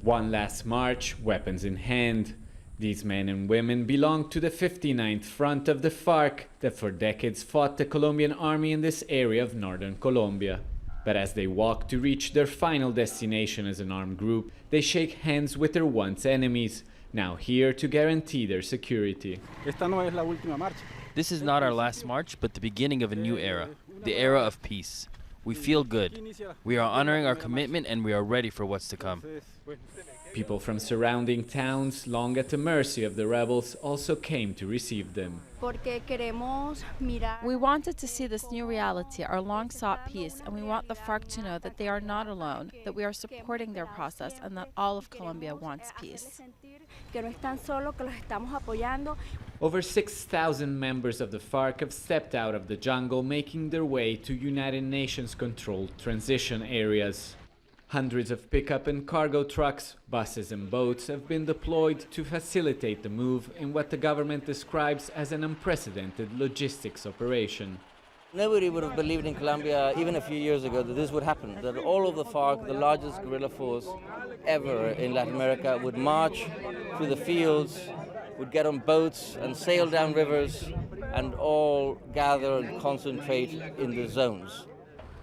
One last march, weapons in hand. These men and women belong to the 59th Front of the FARC that for decades fought the Colombian army in this area of northern Colombia. But as they walk to reach their final destination as an armed group, they shake hands with their once enemies, now here to guarantee their security. This is not our last march, but the beginning of a new era, the era of peace. We feel good. We are honoring our commitment and we are ready for what's to come. People from surrounding towns, long at the mercy of the rebels, also came to receive them. We wanted to see this new reality, our long-sought peace, and we want the FARC to know that they are not alone, that we are supporting their process, and that all of Colombia wants peace. Over 6,000 members of the FARC have stepped out of the jungle, making their way to United Nations-controlled transition areas. Hundreds of pickup and cargo trucks, buses and boats have been deployed to facilitate the move in what the government describes as an unprecedented logistics operation. Nobody would have believed in Colombia even a few years ago that this would happen, that all of the FARC, the largest guerrilla force ever in Latin America, would march through the fields, would get on boats and sail down rivers and all gather and concentrate in the zones.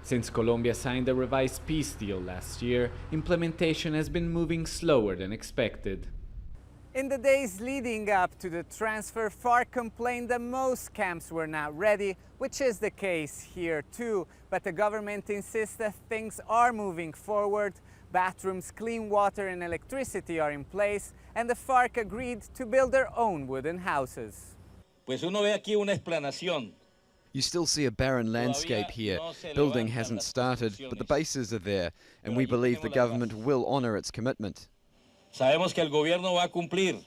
Since Colombia signed a revised peace deal last year, implementation has been moving slower than expected. In the days leading up to the transfer, FARC complained that most camps were not ready, which is the case here too. But the government insists that things are moving forward. Bathrooms, clean water and electricity are in place, and the FARC agreed to build their own wooden houses. Pues uno ve aquí una explanación. You still see a barren landscape here. Building hasn't started, but the bases are there, and we believe the government will honor its commitment. Sabemos que el gobierno va a cumplir.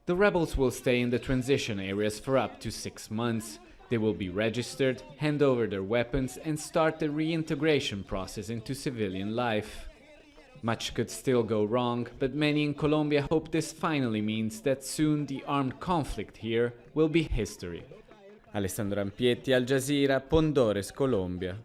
The rebels will stay in the transition areas for up to 6 months. They will be registered, hand over their weapons, and start the reintegration process into civilian life. Much could still go wrong, but many in Colombia hope this finally means that soon the armed conflict here will be history. Alessandro Rampietti, Al Jazeera, Pondores, Colombia.